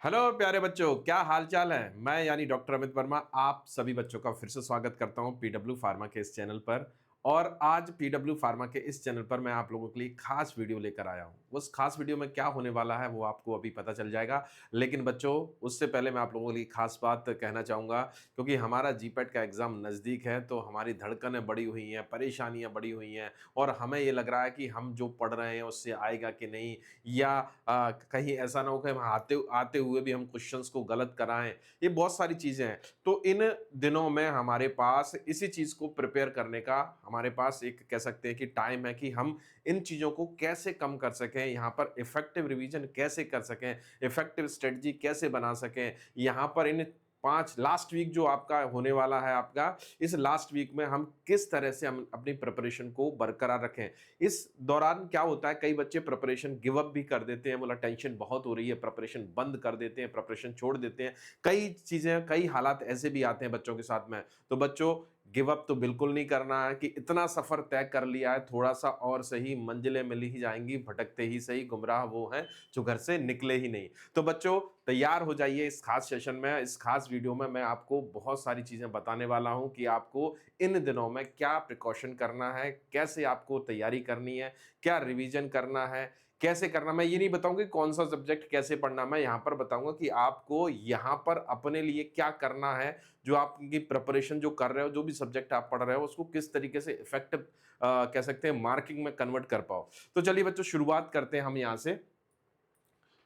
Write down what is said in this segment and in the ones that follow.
Hello प्यारे बच्चों, क्या हाल चाल है। मैं यानी डॉक्टर अमित वर्मा आप सभी बच्चों का फिर से स्वागत करता हूं पीडब्ल्यू फार्मा के इस चैनल पर। और आज पीडब्ल्यू फार्मा के इस चैनल पर मैं आप लोगों के लिए खास वीडियो लेकर आया हूं। उस खास वीडियो में क्या होने वाला है वो आपको अभी पता चल जाएगा। लेकिन बच्चों, उससे पहले मैं आप लोगों के लिए खास बात कहना चाहूँगा, क्योंकि हमारा जीपैट का एग्ज़ाम नज़दीक है तो हमारी धड़कनें बढ़ी हुई हैं, परेशानियाँ बढ़ी हुई हैं और हमें ये लग रहा है कि हम जो पढ़ रहे हैं उससे आएगा कि नहीं, या कहीं ऐसा ना हो कि हम आते आते हुए भी हम क्वेश्चंस को गलत कराएं। ये बहुत सारी चीज़ें हैं। तो इन दिनों में हमारे पास इसी चीज़ को प्रिपेयर करने का हमारे पास एक कह सकते हैं कि टाइम है कि हम इन चीज़ों को कैसे कम कर सकें, यहाँ पर इफेक्टिव रिवीजन कैसे कर सकें, इफेक्टिव स्ट्रेटजी कैसे बना सकें। यहाँ पर इन 5 लास्ट वीक जो आपका होने वाला है आपका, इस लास्ट वीक में हम किस तरह से हम अपनी प्रिपरेशन को बरकरार रखें। इस दौरान क्या होता है, कई बच्चे प्रिपरेशन गिव अप भी कर देते हैं, बोला टेंशन बहुत हो रही है, प्रिपरेशन बंद कर देते हैं, प्रिपरेशन छोड़ देते हैं। कई चीज़ें, कई हालात ऐसे भी आते हैं बच्चों के साथ में। तो बच्चों, गिव अप तो बिल्कुल नहीं करना है कि इतना सफ़र तय कर लिया है, थोड़ा-सा और सही, मंजिलें मिल ही जाएँगी, भटकते ही सही, गुमराह वो हैं जो घर से निकले ही नहीं। तो बच्चों, तैयार हो जाइए इस खास सेशन में, इस खास वीडियो में मैं आपको बहुत सारी चीज़ें बताने वाला हूं कि आपको इन दिनों में क्या प्रिकॉशन करना है, कैसे आपको तैयारी करनी है, क्या रिवीजन करना है, कैसे करना। मैं ये नहीं बताऊंगा कि कौन सा सब्जेक्ट कैसे पढ़ना, मैं यहाँ पर बताऊंगा कि आपको यहाँ पर अपने लिए क्या करना है। जो आपकी प्रिपरेशन जो कर रहे हो, जो भी सब्जेक्ट आप पढ़ रहे हो, उसको किस तरीके से इफेक्टिव कह सकते हैं मार्किंग में कन्वर्ट कर पाओ। तो चलिए बच्चों, शुरुआत करते हैं हम यहाँ से।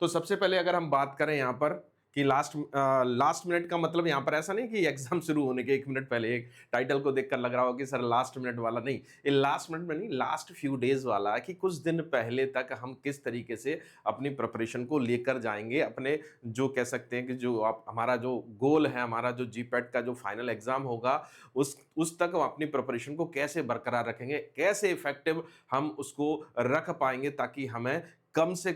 तो सबसे पहले अगर हम बात करें यहाँ पर कि लास्ट मिनट का मतलब, यहाँ पर ऐसा नहीं कि एग्जाम शुरू होने के 1 मिनट पहले, एक टाइटल को देखकर लग रहा हो कि सर लास्ट मिनट वाला नहीं। ये लास्ट मिनट में नहीं, लास्ट फ्यू डेज वाला है कि कुछ दिन पहले तक हम किस तरीके से अपनी प्रिपरेशन को लेकर जाएंगे अपने, जो कह सकते हैं कि जो आप हमारा जो गोल है, हमारा जो जीपैट का जो फाइनल एग्जाम होगा, उस तक हम अपनी प्रिपरेशन को कैसे बरकरार रखेंगे, कैसे इफेक्टिव हम उसको रख पाएंगे, ताकि हमें कम से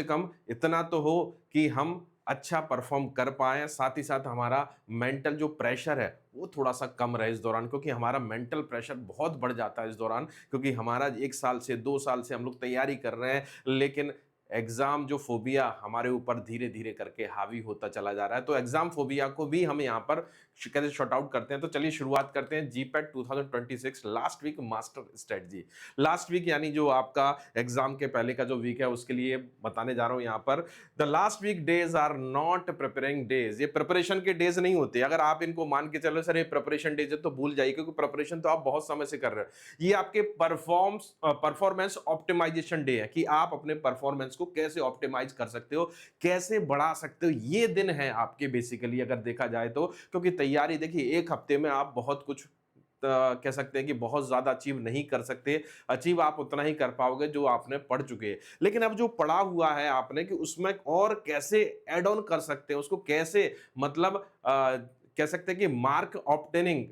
कम इतना तो हो कि हम अच्छा परफॉर्म कर पाएँ, साथ ही साथ हमारा मेंटल जो प्रेशर है वो थोड़ा-सा कम रहे इस दौरान, क्योंकि हमारा मेंटल प्रेशर बहुत बढ़ जाता है इस दौरान, क्योंकि हमारा 1 साल से 2 साल से हम लोग तैयारी कर रहे हैं, लेकिन एग्ज़ाम जो फ़ोबिया हमारे ऊपर धीरे-धीरे करके हावी होता चला जा रहा है। तो एग्ज़ाम फ़ोबिया को भी हम यहाँ पर कैसे सॉर्ट आउट करते हैं। तो चलिए शुरुआत करते हैं GPAT 2026 last week master strategy. Last week यानी जो आपका एग्ज़ाम के पहले का जो वीक है उसके लिए बताने जा रहा हूँ यहाँ पर। The last week days are not preparing days. ये प्रिपरेशन के डेज़ नहीं होते। अगर आप इनको मान के चलो सर ये प्रिपरेशन डेज़ है, तो भूल जाइए, क्योंकि प्रिपरेशन तो आप बहुत समय से कर रहे हो। ये आपके परफॉर्मेंस ऑप्टिमाइजेशन डे है कि आप अपने परफॉर्मेंस को कैसे ऑप्टिमाइज कर सकते हो, कैसे बढ़ा सकते हो। ये दिन है आपके बेसिकली, अगर देखा जाए तो, क्योंकि तैयारी देखिए, 1 हफ्ते में आप बहुत कुछ कह सकते हैं कि बहुत ज्यादा अचीव नहीं कर सकते। अचीव आप उतना ही कर पाओगे जो आपने पढ़ चुके हैं। लेकिन अब जो पढ़ा हुआ है आपने, कि उसमें और कैसे ऐड ऑन कर सकते हैं, उसको कैसे मतलब कह सकते हैं कि मार्क ऑब्टेनिंग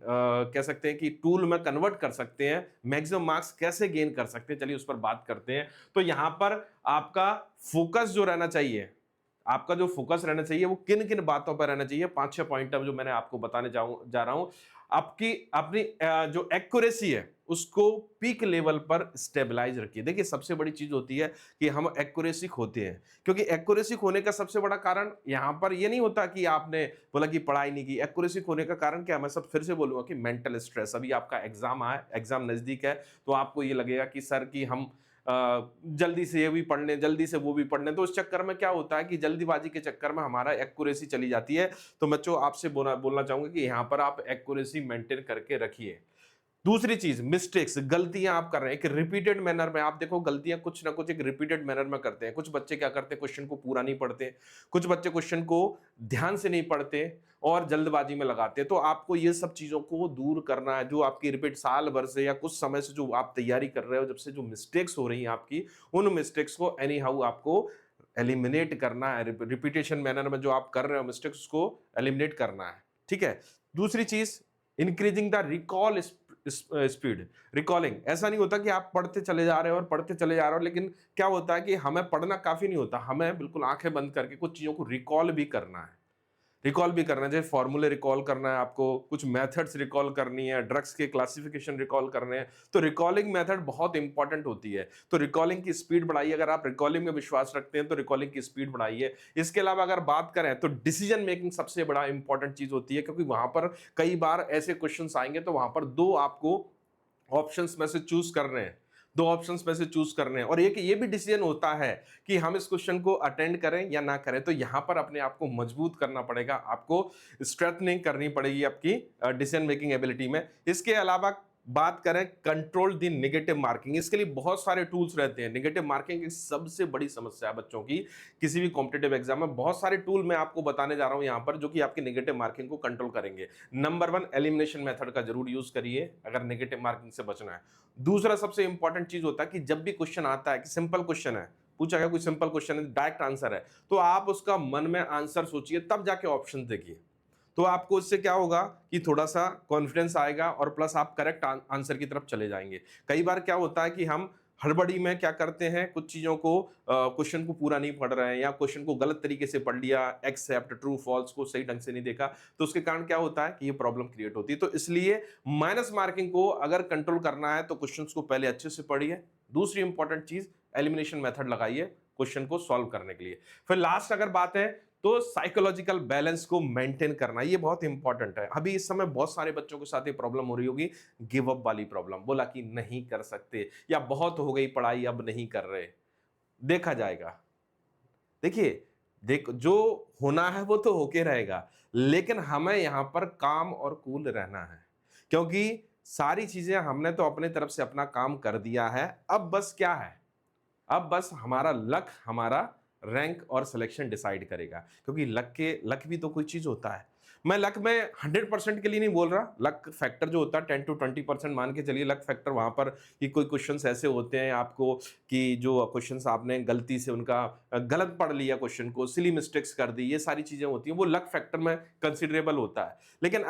कह सकते हैं कि टूल में कन्वर्ट कर सकते हैं, मैक्सिमम मार्क्स कैसे गेन कर सकते हैं, चलिए उस पर बात करते हैं। तो यहां पर आपका फोकस जो रहना चाहिए, आपका जो फोकस रहना चाहिए वो किन किन बातों पर रहना चाहिए, 5-6 पॉइंट अब जो मैंने आपको बताने जा रहा हूं। आपकी अपनी जो एक्यूरेसी है उसको पीक लेवल पर स्टेबलाइज रखिए। देखिए, सबसे बड़ी चीज होती है कि हम एक्यूरेसी खोते हैं, क्योंकि एक्यूरेसी खोने का सबसे बड़ा कारण यहां पर ये नहीं होता कि आपने बोला कि पढ़ाई नहीं की। एक्यूरेसी खोने का कारण क्या है, मैं सब फिर से बोलूंगा कि मेंटल स्ट्रेस। अभी आपका एग्जाम आए, एग्जाम नजदीक है, तो आपको ये लगेगा कि सर कि हम जल्दी से ये भी पढ़ लें, जल्दी से वो भी पढ़ लें। तो उस चक्कर में क्या होता है कि जल्दीबाजी के चक्कर में हमारा एक्यूरेसी चली जाती है। तो बच्चों, आपसे बोलना चाहूंगा कि यहां पर आप एक्यूरेसी मेंटेन करके रखिए। दूसरी चीज, मिस्टेक्स, गलतियां आप कर रहे हैं कि रिपीटेड मैनर में, आप देखो गलतियां कुछ ना कुछ एक रिपीटेड मैनर में करते हैं। कुछ बच्चे क्या करते हैं, क्वेश्चन को पूरा नहीं पढ़ते, कुछ बच्चे क्वेश्चन को ध्यान से नहीं पढ़ते और जल्दबाजी में लगाते हैं। तो आपको ये सब चीजों को दूर करना है। जो आपकी रिपीट साल भर से या कुछ समय से जो आप तैयारी कर रहे हो, जब से जो मिस्टेक्स हो रही हैं आपकी, उन मिस्टेक्स को एनी हाउ आपको एलिमिनेट करना है। रिपीटेशन मैनर में जो आप कर रहे हो मिस्टेक्स को एलिमिनेट करना है, ठीक है। दूसरी चीज, increasing the recall speed. Recalling, ऐसा नहीं होता कि आप पढ़ते चले जा रहे हो और पढ़ते चले जा रहे हो, लेकिन क्या होता है कि हमें पढ़ना काफी नहीं होता, हमें बिल्कुल आंखें बंद करके कुछ चीजों को रिकॉल भी करना है। रिकॉल भी करना है, जैसे फॉर्मूले रिकॉल करना है आपको, कुछ मेथड्स रिकॉल करनी है, ड्रग्स के क्लासिफिकेशन रिकॉल करने हैं, तो रिकॉलिंग मेथड बहुत इंपॉर्टेंट होती है। तो रिकॉलिंग की स्पीड बढ़ाइए, अगर आप रिकॉलिंग में विश्वास रखते हैं तो रिकॉलिंग की स्पीड बढ़ाइए। इसके अलावा अगर बात करें तो डिसीजन मेकिंग सबसे बड़ा इंपॉर्टेंट चीज होती है, क्योंकि वहां पर कई बार ऐसे क्वेश्चंस आएंगे तो वहां पर दो आपको ऑप्शंस में से चूज कर रहे हैं, दो ऑप्शंस में से चूज करने हैं, और एक ये भी डिसीजन होता है कि हम इस क्वेश्चन को अटेंड करें या ना करें। तो यहां पर अपने आप को मजबूत करना पड़ेगा, आपको स्ट्रेंथनिंग करनी पड़ेगी आपकी डिसीजन मेकिंग एबिलिटी में। इसके अलावा बात करें कंट्रोल द नेगेटिव मार्किंग, इसके लिए बहुत सारे टूल्स रहते हैं। नेगेटिव मार्किंग की सबसे बड़ी समस्या है बच्चों की, किसी भी कॉम्पिटेटिव एग्जाम में बहुत सारे टूल मैं आपको बताने जा रहा हूं यहां पर, जो कि आपकी नेगेटिव मार्किंग को कंट्रोल करेंगे। नंबर 1, एलिमिनेशन मेथड का जरूर यूज करिए अगर नेगेटिव मार्किंग से बचना है। दूसरा सबसे इंपॉर्टेंट चीज होता है कि जब भी क्वेश्चन आता है कि सिंपल क्वेश्चन है, पूछा गया कोई सिंपल क्वेश्चन है, डायरेक्ट आंसर है, तो आप उसका मन में आंसर सोचिए, तब जाके ऑप्शन देखिए। तो आपको इससे क्या होगा कि थोड़ा सा कॉन्फिडेंस आएगा और प्लस आप करेक्ट आंसर की तरफ चले जाएंगे। कई बार क्या होता है कि हम हड़बड़ी में क्या करते हैं, कुछ चीजों को क्वेश्चन को पूरा नहीं पढ़ रहे हैं, या क्वेश्चन को गलत तरीके से पढ़ लिया, एक्सेप्ट ट्रू फॉल्स को सही ढंग से नहीं देखा, तो उसके कारण क्या होता है कि ये प्रॉब्लम क्रिएट होती है। तो इसलिए माइनस मार्किंग को अगर कंट्रोल करना है तो क्वेश्चन को पहले अच्छे से पढ़िए। दूसरी इंपॉर्टेंट चीज, एलिमिनेशन मेथड लगाइए क्वेश्चन को सॉल्व करने के लिए। फिर लास्ट अगर बात है तो साइकोलॉजिकल बैलेंस को मेंटेन करना, ये बहुत इंपॉर्टेंट है। अभी इस समय बहुत सारे बच्चों के साथ ये प्रॉब्लम हो रही होगी, गिव अप वाली प्रॉब्लम, बोला कि नहीं कर सकते या बहुत हो गई पढ़ाई अब नहीं कर रहे, देखा जाएगा। देखिए, देख जो होना है वो तो होके रहेगा, लेकिन हमें यहां पर काम और कूल रहना है, क्योंकि सारी चीजें हमने तो अपने तरफ से अपना काम कर दिया है। अब बस क्या है, अब बस हमारा लक, हमारा रैंक और सिलेक्शन डिसाइड करेगा, क्योंकि लक भी तो कोई चीज होता है। मैं लक में 100% के लिए नहीं बोल रहा, लक फैक्टर जो होता है 10 to 20% मान के चलिए लक फैक्टर वहां पर, कि कोई क्वेश्चंस ऐसे होते हैं आपको कि जो क्वेश्चंस आपने गलती से उनका गलत पढ़ लिया, क्वेश्चन को सिली मिस्टेक्स कर दी, ये सारी चीजें होती हैं, वो लक फैक्टर में कंसिडरेबल होता है। लेकिन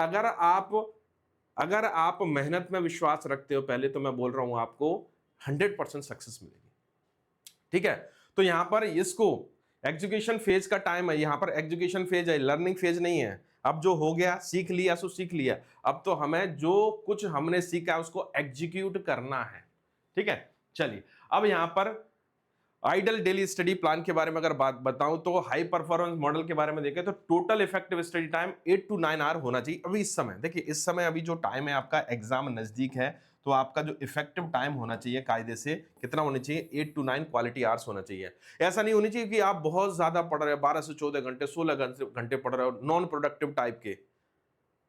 अगर आप मेहनत में विश्वास रखते हो पहले, तो मैं बोल रहा हूं आपको 100% सक्सेस मिलेगी। ठीक है, तो यहां पर इसको एजुकेशन फेज का टाइम है, यहां पर एजुकेशन फेज है, लर्निंग फेज नहीं है। अब जो हो गया सीख लिया सो सीख लिया, अब तो हमें जो कुछ हमने सीखा है उसको एग्जीक्यूट करना है। ठीक है, चलिए अब यहां पर आइडल डेली स्टडी प्लान के बारे में अगर बात बताऊं तो हाई परफॉर्मेंस मॉडल के बारे में देखें तो total effective study time 8 to 9 hour होना चाहिए। अभी इस समय देखिए, इस समय अभी जो टाइम है आपका एग्जाम नजदीक है, तो आपका जो इफेक्टिव टाइम होना चाहिए कायदे से कितना होना चाहिए, 8 to 9 क्वालिटी आवर्स होना चाहिए। ऐसा नहीं होनी चाहिए कि आप बहुत ज्यादा पढ़ रहे हो, 12 से 14 घंटे 16 घंटे पढ़ रहे हो, नॉन प्रोडक्टिव टाइप के,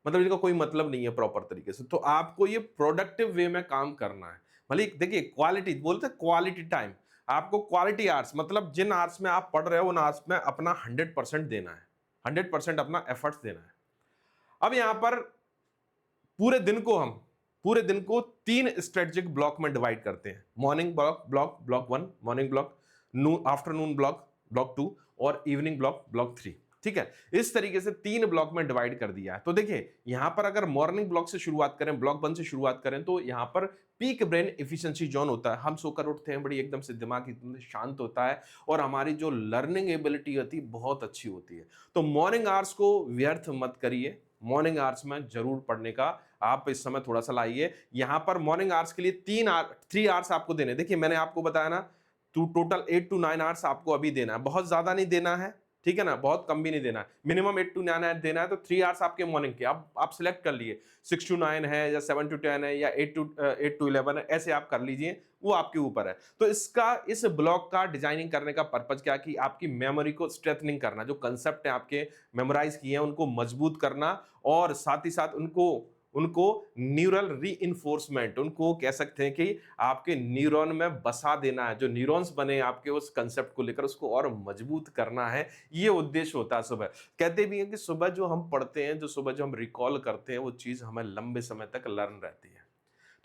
मतलब इनका कोई मतलब नहीं है प्रॉपर तरीके से। तो आपको ये प्रोडक्टिव वे में काम करना है। भले देखिए, क्वालिटी बोलते हैं, क्वालिटी टाइम, आपको क्वालिटी आवर्स मतलब जिन आवर्स में आप पढ़ रहे हो उन आवर्स में अपना 100% देना है, 100% अपना एफर्ट्स देना है। अब यहां पर पूरे दिन को 3 स्ट्रेटेजिक ब्लॉक में डिवाइड करते हैं। Morning block 1, morning block, afternoon block 2, और इवनिंग ब्लॉक 3। ठीक है, इस तरीके से 3 ब्लॉक में डिवाइड कर दिया है। तो देखिए, यहां पर अगर मॉर्निंग ब्लॉक से शुरुआत करें, ब्लॉक 1 से शुरुआत करें, तो यहां पर पीक ब्रेन एफिशिएंसी जोन होता है। हम सोकर उठते हैं, बड़ी एकदम से दिमाग एकदम से शांत होता है, और हमारी जो लर्निंग एबिलिटी होती है बहुत अच्छी होती है। तो मॉर्निंग आवर्स को व्यर्थ मत करिए, मॉर्निंग आवर्स में जरूर पढ़ने का आप इस समय थोड़ा सा लाइए। यहां पर मॉर्निंग आवर्स के लिए 3 आवर्स आपको देने। देखिए, मैंने आपको बताया ना, तो टोटल 8 to 9 आवर्स आपको अभी देना है, बहुत ज्यादा नहीं देना है, ठीक है ना, बहुत कम भी नहीं देना है, मिनिमम 8 to 9 आवर्स देना है। तो 3 आवर्स आपके मॉर्निंग के, अब आप सिलेक्ट कर लिए 6 to 9 है या 7 to 10 है या 8 to 11 है, ऐसे आप कर लीजिए, वो आपके ऊपर है। तो इस ब्लॉक का डिजाइनिंग करने का पर्पज क्या, कि आपकी मेमोरी को स्ट्रेथनिंग करना, जो कंसेप्ट है आपके मेमोराइज किए हैं उनको मजबूत करना, और साथ ही साथ उनको न्यूरल रीइंफोर्समेंट, उनको कह सकते हैं कि आपके न्यूरॉन में बसा देना है, जो न्यूरॉन्स बने आपके उस कंसेप्ट को लेकर उसको और मजबूत करना है, ये उद्देश्य होता है। सुबह कहते भी हैं कि सुबह जो हम पढ़ते हैं, सुबह जो हम रिकॉल करते हैं, वो चीज हमें लंबे समय तक लर्न रहती है।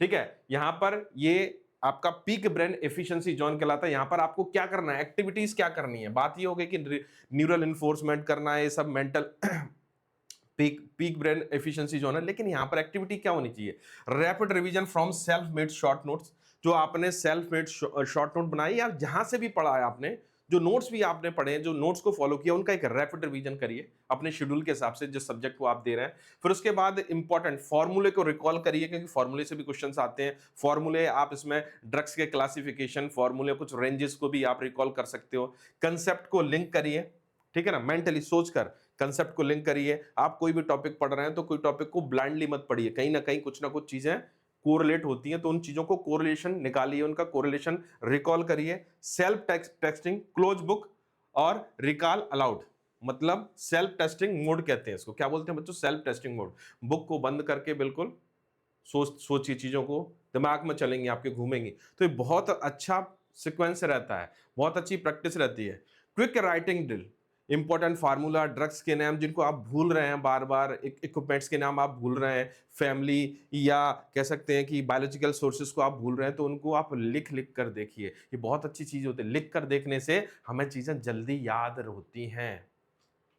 ठीक है, यहां पर ये आपका पीक ब्रेन एफिशिएंसी जोन कहलाता है। यहां पर आपको क्या करना है, एक्टिविटीज क्या करनी है, बात ये हो गई कि न्यूरल इन्फोर्समेंट करना है, ये सब mental peak brain efficiency zone है। लेकिन यहां पर एक्टिविटी क्या होनी चाहिए, rapid revision from self made short notes, जो आपने सेल्फ मेड शॉर्ट नोट बनाई या जहां से भी पढ़ा है आपने, जो नोट्स भी आपने पढ़े हैं, जो नोट्स को फॉलो किया, उनका एक रैपिड रिवीजन करिए अपने शेड्यूल के हिसाब से जिस सब्जेक्ट को आप दे रहे हैं। फिर उसके बाद इंपॉर्टेंट फॉर्मूले को रिकॉल करिए, क्योंकि फॉर्मूले से भी क्वेश्चंस आते हैं। फॉर्मूले आप इसमें ड्रग्स के क्लासिफिकेशन, फॉर्मूले, कुछ रेंजेस को भी आप रिकॉल कर सकते हो। कंसेप्ट को लिंक करिए, ठीक है ना, मेंटली सोचकर कंसेप्ट को लिंक करिए। आप कोई भी टॉपिक पढ़ रहे हैं तो कोई टॉपिक को ब्लाइंडली मत पढ़िए, कहीं ना कहीं कुछ ना कुछ चीजें कोरिलेट होती हैं, तो उन चीजों को कोरिलेशन निकालिए, उनका कोरिलेशन रिकॉल करिए। सेल्फ टेक्सटिंग, क्लोज बुक और रिकॉल अलाउड, मतलब सेल्फ टेस्टिंग मोड कहते हैं इसको। क्या बोलते हैं बच्चों? Self testing mode. बुक को बंद करके बिल्कुल सोचिए, चीजों को दिमाग में चलेंगी आपके, घूमेंगी। तो ये बहुत अच्छा सीक्वेंस रहता है, बहुत अच्छी प्रैक्टिस रहती है। Quick writing drill, important formula, drugs के नाम जिनको आप भूल रहे हैं बार बार, इक्विपमेंट्स के नाम आप भूल रहे हैं, फैमिली या कह सकते हैं कि बायोलॉजिकल सोर्सेज को आप भूल रहे हैं, तो उनको आप लिख लिख कर देखिए। ये बहुत अच्छी चीज होती है, लिख कर देखने से हमें चीजें जल्दी याद होती हैं।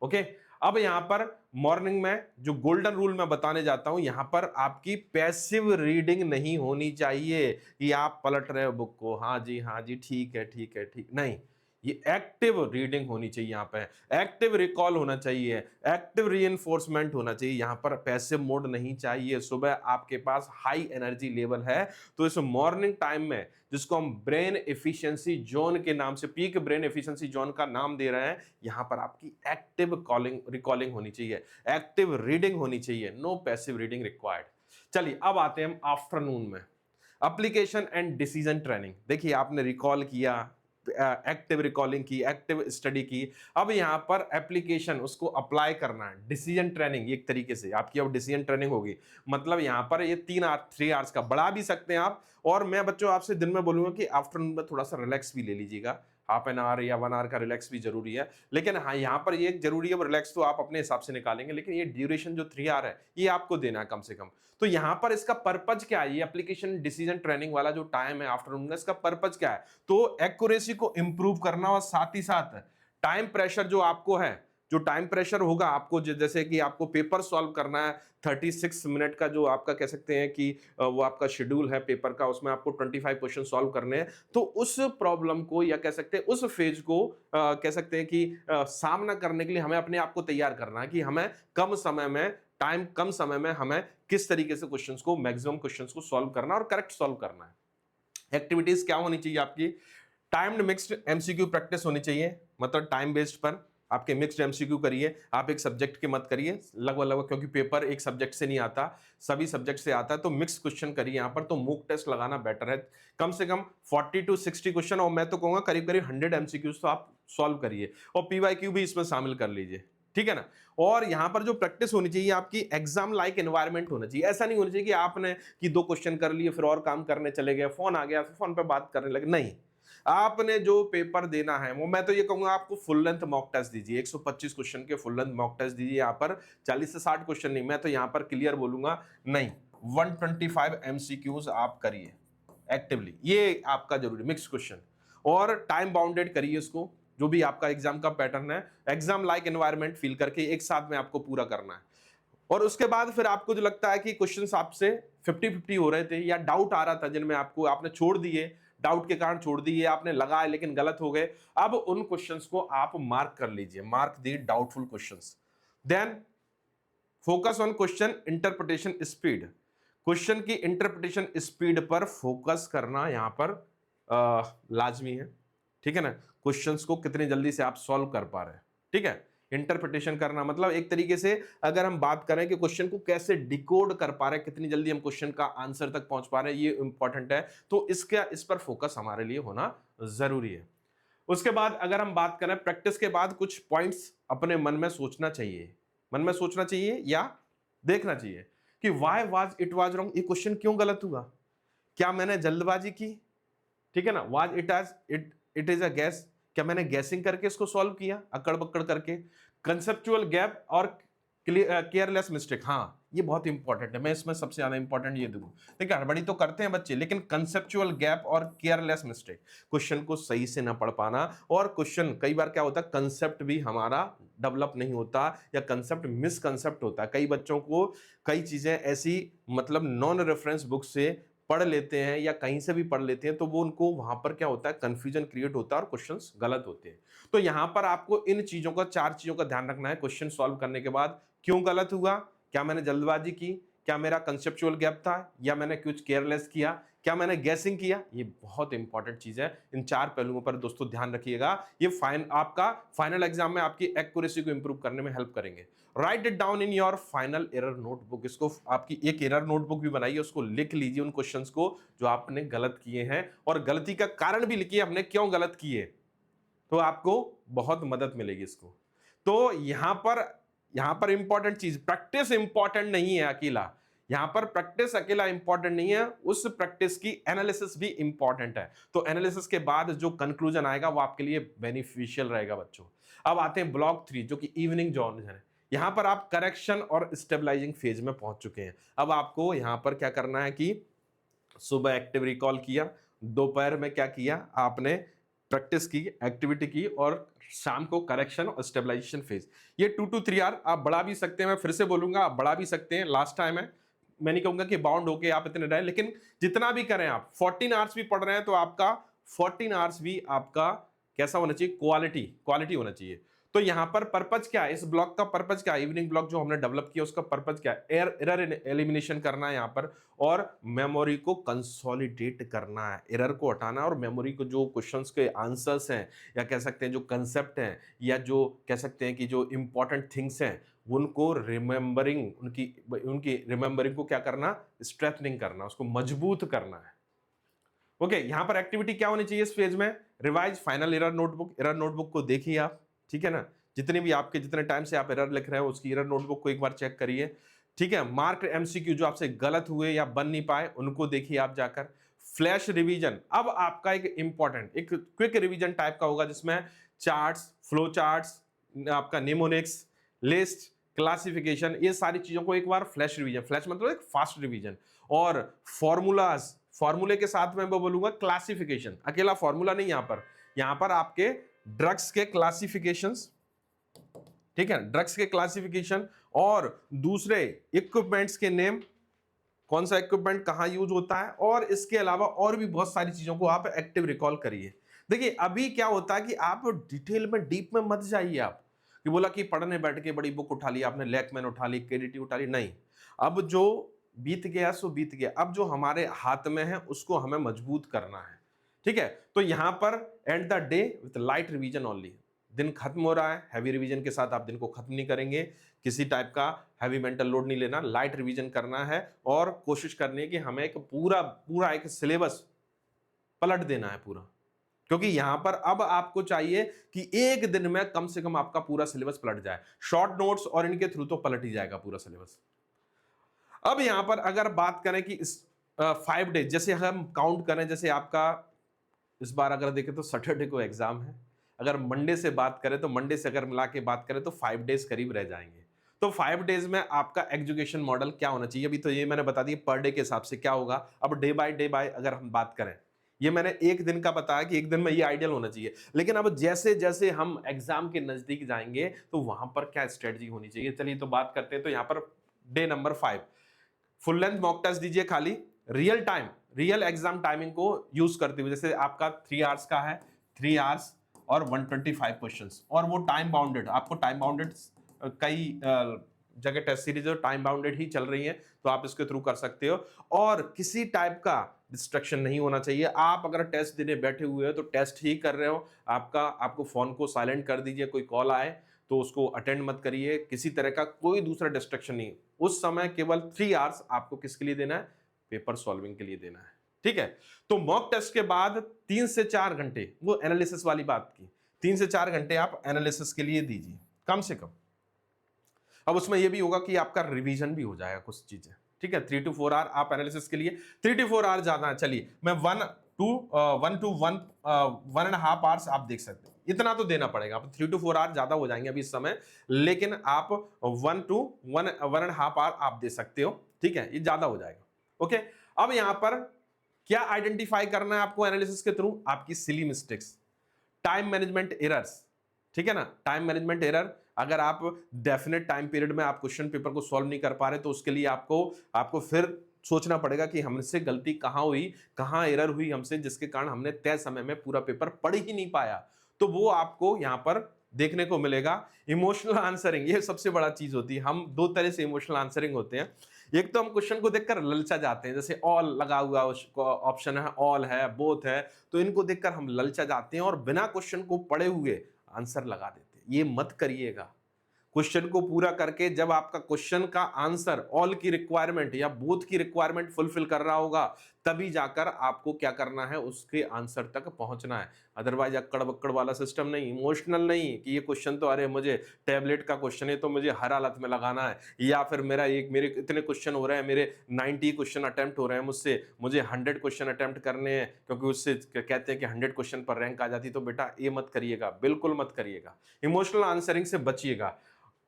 ओके, अब यहां पर मॉर्निंग में जो गोल्डन रूल मैं बताने जाता हूं, यहां पर आपकी पैसिव रीडिंग नहीं होनी चाहिए कि आप पलट रहे हो बुक को, हाँ जी ठीक है ठीक है ठीक नहीं। ये एक्टिव रीडिंग होनी चाहिए, यहां पे एक्टिव रिकॉल होना चाहिए, एक्टिव रीइंफोर्समेंट होना चाहिए। यहां पर पैसिव मोड नहीं चाहिए। सुबह आपके पास हाई एनर्जी लेवल है, तो इस मॉर्निंग टाइम में, जिसको हम ब्रेन एफिशिएंसी जोन के नाम से, पीक ब्रेन एफिशिएंसी जोन का नाम दे रहे हैं, यहां पर आपकी एक्टिव कॉलिंग रिकॉलिंग होनी चाहिए, एक्टिव रीडिंग होनी चाहिए, नो पैसिव रीडिंग रिक्वायर्ड। चलिए अब आते हैं हम आफ्टरनून में, एप्लीकेशन एंड डिसीजन ट्रेनिंग। देखिए आपने रिकॉल किया, एक्टिव रिकॉलिंग की, एक्टिव स्टडी की, अब यहां पर एप्लीकेशन, उसको अप्लाई करना है। डिसीजन ट्रेनिंग एक तरीके से आपकी अब डिसीजन ट्रेनिंग होगी, मतलब यहां पर ये 3 आवर्स का बढ़ा भी सकते हैं आप। और मैं बच्चों आपसे दिन में बोलूंगा कि आफ्टरनून में थोड़ा सा रिलैक्स भी ले लीजिएगा, हाफ एन आवर या 1 आवर का रिलैक्स भी जरूरी है। लेकिन हाँ, यहाँ पर ये जरूरी है, रिलैक्स तो आप अपने हिसाब से निकालेंगे, लेकिन ये ड्यूरेशन जो 3 आवर है, ये आपको देना है कम से कम। तो यहाँ पर इसका पर्पज क्या है? ये एप्लीकेशन डिसीजन ट्रेनिंग वाला जो टाइम है आफ्टरनून में, इसका पर्पज क्या है? तो एक्यूरेसी को इंप्रूव करना, और साथ ही साथ टाइम प्रेशर जो आपको है, जो टाइम प्रेशर होगा आपको, जैसे कि आपको पेपर सॉल्व करना है, 36 मिनट का जो आपका कह सकते हैं कि वो आपका शेड्यूल है पेपर का, उसमें आपको 25 क्वेश्चन सॉल्व करने हैं। तो उस प्रॉब्लम को, या कह सकते हैं उस फेज को, कह सकते हैं कि सामना करने के लिए हमें अपने आप को तैयार करना है कि हमें कम समय में, कम समय में हमें किस तरीके से क्वेश्चंस को, मैक्सिमम क्वेश्चंस को सॉल्व करना और करेक्ट सॉल्व करना है। एक्टिविटीज क्या होनी चाहिए आपकी? टाइम्ड मिक्स्ड एमसीक्यू प्रैक्टिस होनी चाहिए, मतलब टाइम बेस्ड पर आपके मिक्स्ड एमसीक्यू करिए। आप एक सब्जेक्ट के मत करिए लगभग लगभग, क्योंकि पेपर एक सब्जेक्ट से नहीं आता, सभी सब्जेक्ट से आता है, तो मिक्स क्वेश्चन करिए यहाँ पर। तो मूक टेस्ट लगाना बेटर है, कम से कम 40 to 60 क्वेश्चन, और मैं तो कहूंगा करीब करीब 100 एमसीक्यूज तो आप सॉल्व करिए, और पीवाईक्यू भी इसमें शामिल कर लीजिए, ठीक है ना। और यहां पर जो प्रैक्टिस होनी चाहिए आपकी, एग्जाम लाइक एनवायरनमेंट होना चाहिए। ऐसा नहीं होना चाहिए कि आपने कि 2 क्वेश्चन कर लिए फिर और काम करने चले गए, फोन आ गया फिर फोन पे बात करने लगे, नहीं। आपने जो पेपर देना है वो, मैं तो ये कहूंगा आपको फुल लेंथ मॉक टेस्ट दीजिए, 125 क्वेश्चन के फुल लेंथ मॉक टेस्ट दीजिए। यहाँ पर 40 से 60 क्वेश्चन नहीं, मैं तो यहाँ पर क्लियर बोलूंगा, नहीं, 125 एमसीक्यूज आप करिए एक्टिवली, ये आपका जरूरी मिक्स क्वेश्चन। और टाइम बाउंडेड करिए इसको, जो भी आपका एग्जाम का पैटर्न है, एग्जाम लाइक एनवायरनमेंट फील करके एक साथ में आपको पूरा करना है। और उसके बाद फिर आपको जो लगता है कि क्वेश्चंस आपसे 50-50 हो रहे थे, या डाउट आ रहा था जिनमें आपको, आपने छोड़ दिए, डाउट के कारण छोड़ दिए, आपने लगाए लेकिन गलत हो गए, अब उन क्वेश्चंस को आप मार्क कर लीजिए, mark the doubtful questions. Then focus on question interpretation speed, question की इंटरप्रिटेशन स्पीड पर फोकस करना यहां पर लाजमी है, ठीक है ना। क्वेश्चंस को कितनी जल्दी से आप सॉल्व कर पा रहे हैं, ठीक है। इंटरप्रिटेशन करना मतलब एक तरीके से अगर हम बात करें कि क्वेश्चन को कैसे डिकोड कर पा रहे हैं, कितनी जल्दी हम क्वेश्चन का आंसर तक पहुंच पा रहे हैं, ये इंपॉर्टेंट है। तो इस पर फोकस हमारे लिए होना जरूरी है। उसके बाद अगर हम बात करें, प्रैक्टिस के बाद कुछ पॉइंट्स अपने मन में सोचना चाहिए, मन में सोचना चाहिए या देखना चाहिए कि why was it was wrong, ये क्वेश्चन क्यों गलत हुआ, क्या मैंने जल्दबाजी की, ठीक है ना। Was it is a gas, क्या मैंने गैसिंग करके इसको सॉल्व किया, अकड़ बक्कड़ करके। कंसेप्चुअल गैप और केयरलेस मिस्टेक, हाँ ये बहुत इंपॉर्टेंट है, मैं इसमें सबसे ज्यादा इंपॉर्टेंट ये दूंगा। देखिए हड़बड़ी तो करते हैं बच्चे, लेकिन कंसेप्चुअल गैप और केयरलेस मिस्टेक, क्वेश्चन को सही से ना पढ़ पाना, और क्वेश्चन कई बार क्या होता है, कंसेप्ट भी हमारा डेवलप नहीं होता, या कंसेप्ट मिसकंसेप्ट होता है। कई बच्चों को कई चीजें ऐसी, मतलब नॉन रेफरेंस बुक से पढ़ लेते हैं या कहीं से भी पढ़ लेते हैं तो वो उनको वहां पर क्या होता है, कंफ्यूजन क्रिएट होता है और क्वेश्चंस गलत होते हैं। तो यहां पर आपको इन चीजों का, 4 चीजों का ध्यान रखना है क्वेश्चन सॉल्व करने के बाद। क्यों गलत हुआ, क्या मैंने जल्दबाजी की, क्या मेरा कंसेप्चुअल गैप था, या मैंने कुछ केयरलेस किया, क्या मैंने गैसिंग किया। ये बहुत इंपॉर्टेंट चीज है, इन 4 पहलुओं पर दोस्तों ध्यान रखिएगा। ये आपका फाइनल एग्जाम में आपकी एक्यूरेसी को इंप्रूव करने में हेल्प करेंगे। Right it down in your final error notebook. इसको आपकी एक एरर नोटबुक भी बनाइए, उसको लिख लीजिए उन क्वेश्चंस को जो आपने गलत किए हैं, और गलती का कारण भी लिखिए, हमने क्यों गलत किए, तो आपको बहुत मदद मिलेगी इसको। तो यहां पर इंपॉर्टेंट चीज, प्रैक्टिस इंपॉर्टेंट नहीं है अकेला, यहां पर प्रैक्टिस अकेला इंपॉर्टेंट नहीं है, उस प्रैक्टिस की एनालिसिस भी इंपॉर्टेंट है। तो एनालिसिस के बाद जो कंक्लूजन आएगा वो आपके लिए बेनिफिशियल रहेगा बच्चों। अब आते हैं ब्लॉक 3 जो कि इवनिंग जोन है। यहां पर आप करेक्शन और स्टेबलाइजिंग फेज में पहुंच चुके हैं। अब आपको यहां पर क्या करना है कि सुबह एक्टिव रिकॉल किया, दोपहर में क्या किया आपने, प्रैक्टिस की, एक्टिविटी की, और शाम को करेक्शन और स्टेबलाइजेशन फेज। ये 2 to 3 आवर आप बढ़ा भी सकते हैं, मैं फिर से बोलूंगा आप बढ़ा भी सकते हैं। लास्ट टाइम है, मैं नहीं कहूंगा कि बाउंड होके आप इतने रहे, लेकिन जितना भी करें आप 14 आवर्स भी पढ़ रहे हैं तो आपका 14 आवर्स भी आपका कैसा होना चाहिए, क्वालिटी होना चाहिए। तो यहां पर पर्पज क्या है, इस ब्लॉक का पर्पज क्या है, इवनिंग ब्लॉक जो हमने डेवलप किया उसका पर्पज क्या है, एरर एलिमिनेशन करना है यहां पर, और मेमोरी को कंसोलिडेट करना है, एरर को हटाना, और मेमोरी को जो क्वेश्चंस के आंसर्स हैं, या कह सकते हैं जो कंसेप्ट हैं, या जो कह सकते हैं कि जो इंपॉर्टेंट थिंग्स हैं, उनको रिमेंबरिंग, उनकी रिमेंबरिंग को क्या करना, स्ट्रेथनिंग करना, उसको मजबूत करना है। ओके, यहां पर एक्टिविटी क्या होनी चाहिए इस फेज में, रिवाइज फाइनल एरर नोटबुक को देखिए आप, ठीक है ना, जितने भी आपके जितने टाइम से आप एरर लिख रहे हो उसकी एरर नोटबुक को एक बार चेक करिए, ठीक है। मार्क एमसीक्यू जो आपसे गलत हुए या बन नहीं पाए उनको देखिए आप जाकर। फ्लैश रिवीजन, अब आपका एक इंपॉर्टेंट एक क्विक रिवीजन टाइप का होगा जिसमें चार्ट्स, फ्लो चार्ट्स, आपका निमोनिक्स, लिस्ट, क्लासिफिकेशन, ये सारी चीजों को एक बार फ्लैश रिवीजन, फ्लैश मतलब एक फास्ट रिवीजन, और फॉर्मूलाज, फॉर्मूले के साथ में मैं बोलूंगा क्लासिफिकेशन, अकेला फॉर्मूला नहीं, यहां पर आपके ड्रग्स के क्लासिफिकेशंस, ठीक है, ड्रग्स के क्लासिफिकेशन, और दूसरे इक्विपमेंट्स के नेम, कौन सा इक्विपमेंट कहां यूज होता है, और इसके अलावा और भी बहुत सारी चीजों को आप एक्टिव रिकॉल करिए। देखिए अभी क्या होता है कि आप डिटेल में, डीप में मत जाइए, आप कि बोला कि पढ़ने बैठ के बड़ी बुक उठा ली आपने, लेकमैन उठा ली, केडीटी उठा ली, नहीं। अब जो बीत गया सो बीत गया, अब जो हमारे हाथ में है उसको हमें मजबूत करना है, ठीक है। तो यहां पर and the day with light revision only, दिन खत्म हो रहा है, हैवी रिवीजन के साथ आप दिन को खत्म नहीं करेंगे, किसी टाइप का हैवी मेंटल लोड नहीं लेना, लाइट रिवीजन करना है, और कोशिश करनी है कि हमें एक पूरा एक सिलेबस पलट देना है पूरा, क्योंकि यहां पर अब आपको चाहिए कि एक दिन में कम से कम आपका पूरा सिलेबस पलट जाए। शॉर्ट नोट्स और इनके थ्रू तो पलट ही जाएगा पूरा सिलेबस। अब यहां पर अगर बात करें कि इस 5 डेज, जैसे हम काउंट करें, जैसे आपका इस बार अगर देखें तो सैटरडे को एग्जाम है, अगर मंडे से बात करें तो मंडे से अगर मिला के बात करें तो 5 डेज करीब रह जाएंगे। तो 5 डेज में आपका एजुकेशन मॉडल क्या होना चाहिए, अभी तो ये मैंने बता दिया पर डे के हिसाब से क्या होगा। अब डे बाय अगर हम बात करें, ये मैंने एक दिन का बताया कि एक दिन में ये आइडियल होना चाहिए, लेकिन अब जैसे जैसे हम एग्जाम के नजदीक जाएंगे तो वहां पर क्या स्ट्रेटजी होनी चाहिए, चलिए तो बात करते हैं। तो यहां पर day number 5 full length mock test दीजिए, खाली रियल एग्जाम टाइमिंग को यूज करते हुए, जैसे आपका 3 आवर्स का है, 3 आवर्स और 125 क्वेश्चंस, और वो टाइम बाउंडेड, आपको टाइम बाउंडेड कई जगह टेस्ट सीरीज टाइम बाउंडेड ही चल रही है, तो आप इसके थ्रू कर सकते हो, और किसी टाइप का डिस्ट्रक्शन नहीं होना चाहिए। आप अगर टेस्ट देने बैठे हुए हो तो टेस्ट ही कर रहे हो, आपको फोन को साइलेंट कर दीजिए, कोई कॉल आए तो उसको अटेंड मत करिए, किसी तरह का कोई दूसरा डिस्ट्रक्शन नहीं। उस समय केवल 3 आवर्स आपको किसके लिए देना है, पेपर सॉल्विंग के लिए देना है, ठीक है। तो मॉक टेस्ट के बाद 3 से 4 घंटे, वो एनालिसिस वाली बात की, 3 से 4 घंटे आप एनालिसिस के लिए दीजिए कम से कम। अब उसमें यह भी होगा कि आपका रिवीजन भी हो जाएगा कुछ चीजें, ठीक है। 3 to 4 आवर आप एनालिसिस के लिए, 3 to 4 आवर ज्यादा है, चलिए मैं 1 to 1.5 आवर्स आप देख सकते हैं, इतना तो देना पड़ेगा। आप 3 to 4 आवर ज्यादा हो जाएंगे अभी इस समय, लेकिन आप 1 to 1.5 आवर आप दे सकते हो, ठीक है, ये ज्यादा हो जाएगा। ओके, अब यहां पर क्या आइडेंटिफाई करना है आपको एनालिसिस के थ्रू, आपकी silly mistakes, time management errors, ठीक है ना। टाइम मैनेजमेंट एरर, अगर आप डेफिनेट टाइम पीरियड में आप क्वेश्चन पेपर को सॉल्व नहीं कर पा रहे तो उसके लिए आपको फिर सोचना पड़ेगा कि हमसे गलती कहाँ हुई, कहाँ एरर हुई हमसे, जिसके कारण हमने तय समय में पूरा पेपर पढ़ ही नहीं पाया। तो वो आपको यहाँ पर देखने को मिलेगा। इमोशनल आंसरिंग, ये सबसे बड़ा चीज होती है। हम दो तरह से इमोशनल आंसरिंग होते हैं। एक तो हम क्वेश्चन को देखकर ललचा जाते हैं, जैसे ऑल लगा हुआ ऑप्शन है, ऑल है, बोथ है, तो इनको देखकर हम ललचा जाते हैं और बिना क्वेश्चन को पढ़े हुए आंसर लगा देते हैं। ये मत करिएगा। क्वेश्चन को पूरा करके जब आपका क्वेश्चन का आंसर ऑल की रिक्वायरमेंट या बोथ की रिक्वायरमेंट फुलफिल कर रहा होगा, तभी जाकर आपको क्या करना है, उसके आंसर तक पहुंचना है। अदरवाइज अक्कड़ बक्कड़ वाला सिस्टम नहीं, इमोशनल नहीं कि ये क्वेश्चन तो अरे मुझे टैबलेट का क्वेश्चन है तो मुझे हर हालत में लगाना है, या फिर मेरे इतने क्वेश्चन हो रहे हैं, मेरे 90 क्वेश्चन अटेम्प्ट हो रहे हैं मुझसे, मुझे 100 क्वेश्चन अटेम्प्ट करने हैं, क्योंकि उससे कहते हैं कि 100 क्वेश्चन पर रैंक आ जाती। तो बेटा ये मत करिएगा, बिल्कुल मत करिएगा। इमोशनल आंसरिंग से बचिएगा।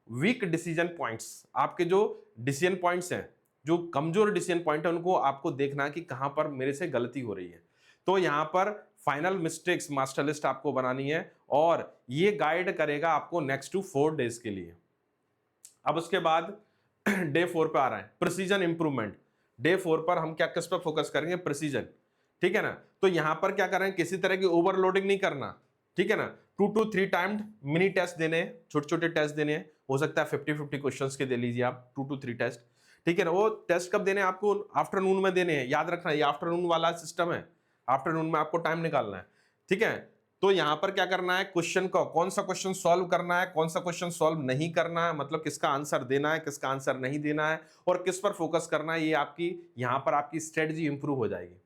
वीक डिसीजन पॉइंट्स, आपके जो डिसीजन पॉइंट्स हैं, जो कमजोर डिसीजन पॉइंट है, उनको आपको देखना है कि कहां पर मेरे से गलती हो रही है। तो यहां पर फाइनल मिस्टेक्स मास्टर लिस्ट आपको बनानी है और ये गाइड करेगा आपको नेक्स्ट टू 4 डेज के लिए। अब उसके बाद डे 4 पे आ रहा है प्रिसीजन इंप्रूवमेंट। डे 4 पर हम क्या किस पर फोकस करेंगे, प्रिसीजन। ठीक है ना। तो यहां पर क्या कर रहे हैं, किसी तरह की ओवरलोडिंग नहीं करना। ठीक है ना। 2 to 3 टाइम्ड मिनी टेस्ट देने, छोटे छोटे टेस्ट देने, हो सकता है 50-50 क्वेश्चंस के दे लीजिए आप, 2 to 3 टेस्ट। ठीक है ना। वो टेस्ट कब देने हैं आपको, आफ्टरनून में देने हैं, याद रखना ये आफ्टरनून वाला सिस्टम है। आफ्टरनून में आपको टाइम निकालना है। ठीक है। तो यहां पर क्या करना है, क्वेश्चन को कौन सा क्वेश्चन सॉल्व करना है, कौन सा क्वेश्चन सॉल्व नहीं करना है, मतलब किसका आंसर देना है, किसका आंसर नहीं देना है, और किस पर फोकस करना है, ये आपकी यहां पर आपकी स्ट्रेटजी इंप्रूव हो जाएगी।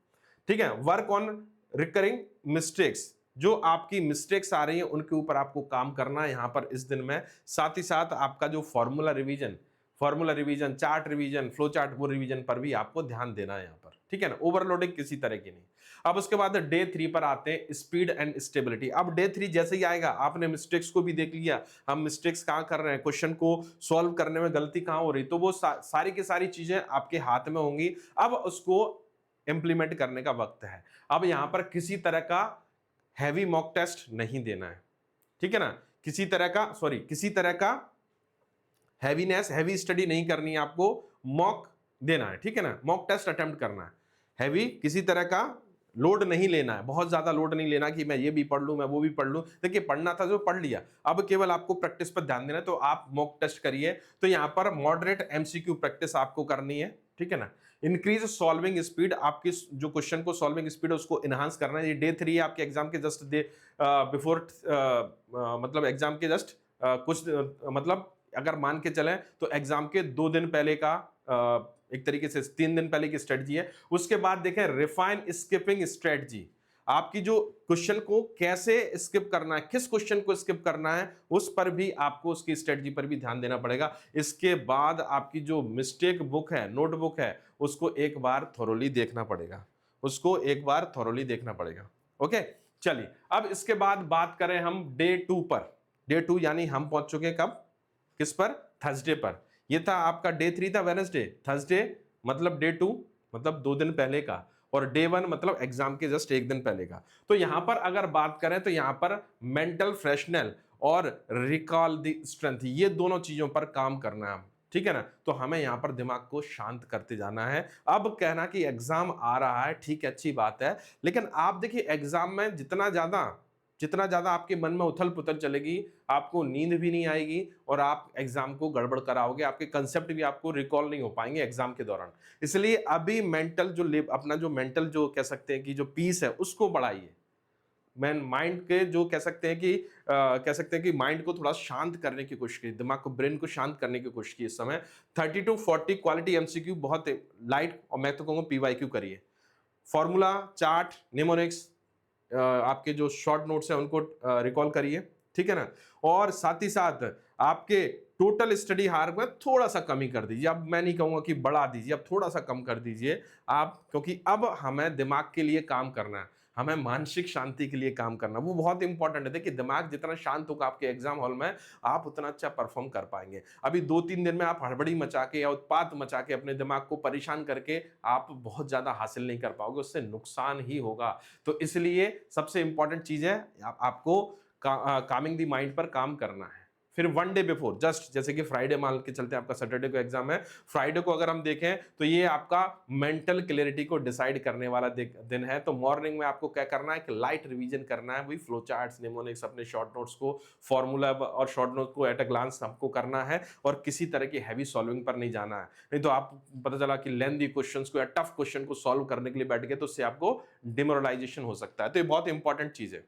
ठीक है। वर्क ऑन रिकरिंग मिस्टेक्स, जो आपकी मिस्टेक्स आ रही हैं उनके ऊपर आपको काम करना है यहां पर इस दिन में। साथ ही साथ आपका जो formula revision, chart revision, flow chart, वो रिवीजन पर भी आपको ध्यान देना है यहां पर। ठीक है ना। ओवरलोडिंग किसी तरह की नहीं। अब उसके बाद डे 3 पर आते हैं, स्पीड एंड स्टेबिलिटी। अब डे 3 जैसे ही आएगा, आपने मिस्टेक्स को भी देख लिया, हम मिस्टेक्स कहां कर रहे हैं, क्वेश्चन को सॉल्व करने में गलती कहां हो रही, तो वो सारी की सारी चीजें आपके हाथ में होंगी। अब उसको इंप्लीमेंट करने का वक्त है। अब यहां पर किसी तरह का हैवी मॉक टेस्ट नहीं देना है। ठीक है ना। किसी तरह का हैवी स्टडी नहीं करनी है आपको, मॉक देना है। ठीक है ना। मॉक टेस्ट अटेम्प्ट करना है। हैवी किसी तरह का लोड नहीं लेना है, बहुत ज्यादा लोड नहीं लेना कि मैं ये भी पढ़ लूं, मैं वो भी पढ़ लूं। देखिए पढ़ना था जो पढ़ लिया, अब केवल आपको प्रैक्टिस पर ध्यान देना है। तो आप मॉक टेस्ट करिए। तो यहां पर मॉडरेट एमसीक्यू प्रैक्टिस आपको करनी है। ठीक है ना। इंक्रीज सॉल्विंग स्पीड, आपकी जो क्वेश्चन को सॉल्विंग स्पीड है उसको इनहांस करना है। ये डे 3 है आपके एग्जाम के जस्ट बिफोर, मतलब एग्जाम के जस्ट कुछ मतलब अगर मान के चलें तो एग्जाम के 2 दिन पहले का, एक तरीके से 3 दिन पहले की स्ट्रेटजी है। उसके बाद देखें रिफाइन स्किपिंग स्ट्रेटजी, आपकी जो क्वेश्चन को कैसे स्किप करना है, किस क्वेश्चन को स्किप करना है, उस पर भी आपको उसकी स्ट्रेटजी पर भी ध्यान देना पड़ेगा। इसके बाद आपकी जो मिस्टेक बुक है, नोटबुक है, उसको एक बार थोरोली देखना पड़ेगा, ओके। चलिए अब इसके बाद बात करें हम डे 2 पर। डे 2 यानी हम पहुंच चुके कब, किस पर, थर्सडे पर। ये था आपका डे 3 था वेडनेसडे, थर्सडे मतलब डे 2 मतलब 2 दिन पहले का, और डे 1 मतलब एग्जाम के जस्ट 1 दिन पहले का। तो यहां पर अगर बात करें तो यहां पर मेंटल फ्रेशनल और रिकॉल द स्ट्रेंथ, ये दोनों चीजों पर काम करना है। ठीक है ना। तो हमें यहां पर दिमाग को शांत करते जाना है। अब कहना कि एग्जाम आ रहा है, ठीक है, अच्छी बात है, लेकिन आप देखिए एग्जाम में जितना ज्यादा आपके मन में उथल पुथल चलेगी, आपको नींद भी नहीं आएगी और आप एग्जाम को गड़बड़ कराओगे, आपके कंसेप्ट भी आपको रिकॉल नहीं हो पाएंगे एग्जाम के दौरान। इसलिए अभी अपना जो मेंटल जो कह सकते हैं कि जो पीस है उसको बढ़ाइए। माइंड के जो कह सकते हैं कि माइंड को थोड़ा शांत करने की कोशिश कीजिए, दिमाग को, ब्रेन को शांत करने की कोशिश कीजिए। इस समय 30 to 40 क्वालिटी एमसीक्यू बहुत लाइट, और मैं तो कहूँगा पीवाईक्यू करिए। फॉर्मूला, चार्ट, निमोनिक्स, आपके जो शॉर्ट नोट्स हैं उनको रिकॉल करिए। ठीक है ना। और साथ ही साथ आपके टोटल स्टडी हार में थोड़ा सा कमी कर दीजिए। अब मैं नहीं कहूंगा कि बढ़ा दीजिए, अब थोड़ा सा कम कर दीजिए आप, क्योंकि अब हमें दिमाग के लिए काम करना है, हमें मानसिक शांति के लिए काम करना, वो बहुत इंपॉर्टेंट है। देखिए दिमाग जितना शांत होगा आपके एग्जाम हॉल में, आप उतना अच्छा परफॉर्म कर पाएंगे। अभी 2-3 दिन में आप हड़बड़ी मचा के या उत्पात मचा के अपने दिमाग को परेशान करके आप बहुत ज्यादा हासिल नहीं कर पाओगे, उससे नुकसान ही होगा। तो इसलिए सबसे इंपॉर्टेंट चीज है आपको कामिंग द माइंड पर काम करना है। फिर 1 डे बिफोर, जस्ट जैसे कि फ्राइडे मान के चलते हैं, आपका सैटरडे को एग्जाम है, फ्राइडे को अगर हम देखें तो ये आपका मेंटल क्लैरिटी को डिसाइड करने वाला दिन है। तो मॉर्निंग में आपको क्या करना है कि लाइट रिवीजन करना है, वही फ्लो चार्ट्स, निमोनिक्स, अपने शॉर्ट नोट्स को, फॉर्मूला और शॉर्ट नोट्स को एट अ ग्लांस हमको करना है, और किसी तरह की हैवी सॉल्विंग पर नहीं जाना है। नहीं तो आप पता चला कि लेंथी क्वेश्चंस को या टफ क्वेश्चन को सॉल्व करने के लिए बैठ गए तो उससे आपको डिमोरलाइजेशन हो सकता है। तो ये बहुत इंपॉर्टेंट चीज है।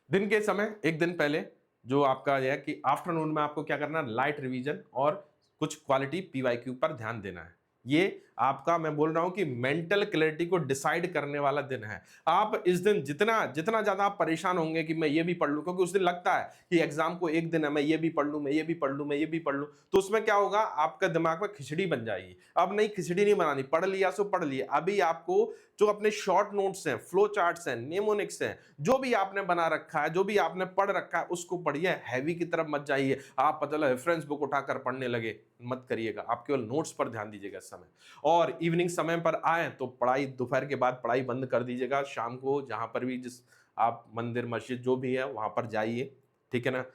दिन के समय एक दिन पहले जो आपका यह है कि आफ्टरनून में आपको क्या करना है, लाइट रिवीजन और कुछ क्वालिटी पीवाईक्यू पर ध्यान देना है। ये आपका, मैं बोल रहा हूं कि मेंटल क्लैरिटी को डिसाइड करने वाला दिन है। आप इस दिन जितना जितना ज्यादा आप परेशान होंगे कि मैं ये भी पढ़ लूं, क्योंकि उस दिन लगता है कि एग्जाम को एक दिन है, मैं ये भी पढ़ लूं, मैं ये भी पढ़ लूं, मैं ये भी पढ़ लूं, तो उसमें क्या होगा, आपका दिमाग में खिचड़ी बन जाएगी। अब नहीं, खिचड़ी नहीं बनानी, पढ़ लिया सो पढ़ लिया। अभी आपको जो अपने शॉर्ट नोट्स हैं, फ्लो चार्ट्स हैं, नेमोनिक्स हैं, जो भी आपने बना रखा है, जो भी आपने पढ़ रखा है, उसको पढ़िए। हैवी की तरफ मत जाइए। आप पता चला रेफरेंस बुक उठाकर पढ़ने लगे, मत करिएगा। आप केवल नोट्स पर ध्यान दीजिएगा इस समय। और इवनिंग समय पर आए तो पढ़ाई, दोपहर के बाद पढ़ाई बंद कर दीजिएगा। शाम को जहां पर भी, जिस आप मंदिर मस्जिद जो भी है वहां पर जाइए, ठीक है ना,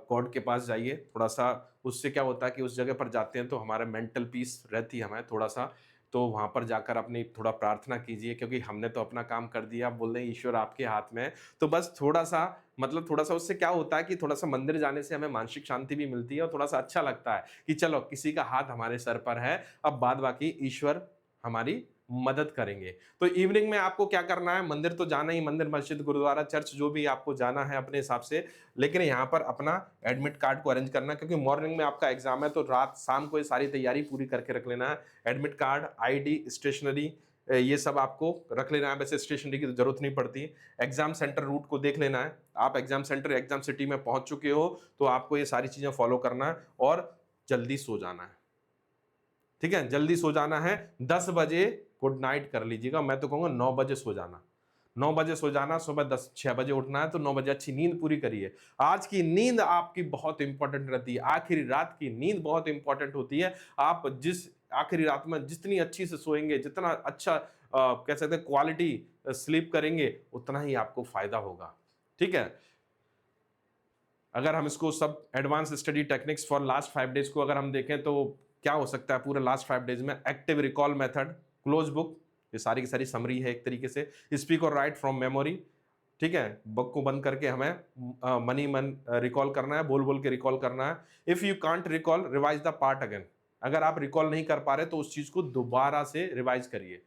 गॉड के पास जाइए थोड़ा सा। उससे क्या होता है कि उस जगह पर जाते हैं तो हमारा मेंटल पीस रहती है हमें थोड़ा सा। तो वहां पर जाकर अपनी थोड़ा प्रार्थना कीजिए, क्योंकि हमने तो अपना काम कर दिया, आप बोल रहे हैं ईश्वर आपके हाथ में है। तो बस थोड़ा सा, मतलब थोड़ा सा उससे क्या होता है कि थोड़ा सा मंदिर जाने से हमें मानसिक शांति भी मिलती है, और थोड़ा सा अच्छा लगता है कि चलो किसी का हाथ हमारे सर पर है, अब बाद बाकी ईश्वर हमारी मदद करेंगे। तो इवनिंग में आपको क्या करना है, मंदिर तो जाना ही, मंदिर मस्जिद गुरुद्वारा चर्च जो भी आपको जाना है अपने हिसाब से, लेकिन यहाँ पर अपना एडमिट कार्ड को अरेंज करना है, क्योंकि मॉर्निंग में आपका एग्जाम है, तो रात शाम को ये सारी तैयारी पूरी करके रख लेना है। एडमिट कार्ड, आईडी, स्टेशनरी, ये सब आपको रख लेना है। वैसे स्टेशनरी की तो जरूरत नहीं पड़ती। एग्जाम सेंटर रूट को देख लेना है। आप एग्जाम सेंटर, एग्जाम सिटी में पहुंच चुके हो तो आपको ये सारी चीजें फॉलो करना है, और जल्दी सो जाना है। ठीक है, जल्दी सो जाना है। 10 बजे गुड नाइट कर लीजिएगा। मैं तो कहूंगा 9 बजे सो जाना। 9 बजे सो जाना, सुबह 6 बजे उठना है, तो 9 बजे अच्छी नींद पूरी करिए। आज की नींद आपकी बहुत इंपॉर्टेंट रहती है। आखिरी रात की नींद बहुत इंपॉर्टेंट होती है। आप जिस आखिरी रात में जितनी अच्छी से सोएंगे, जितना अच्छा कह सकते हैं क्वालिटी स्लीप करेंगे, उतना ही आपको फायदा होगा। ठीक है, अगर हम इसको सब advance study techniques for last 5 days को अगर हम देखें तो क्या हो सकता है पूरे लास्ट 5 डेज में। Active recall method, close book, ये सारी की सारी समरी है एक तरीके से। स्पीक और राइट फ्रॉम मेमोरी, ठीक है, बुक को बंद करके हमें मनी मन रिकॉल करना है, बोल बोल के रिकॉल करना है। If you can't recall, revise the part again. अगर आप रिकॉल नहीं कर पा रहे तो उस चीज को दोबारा से रिवाइज करिए।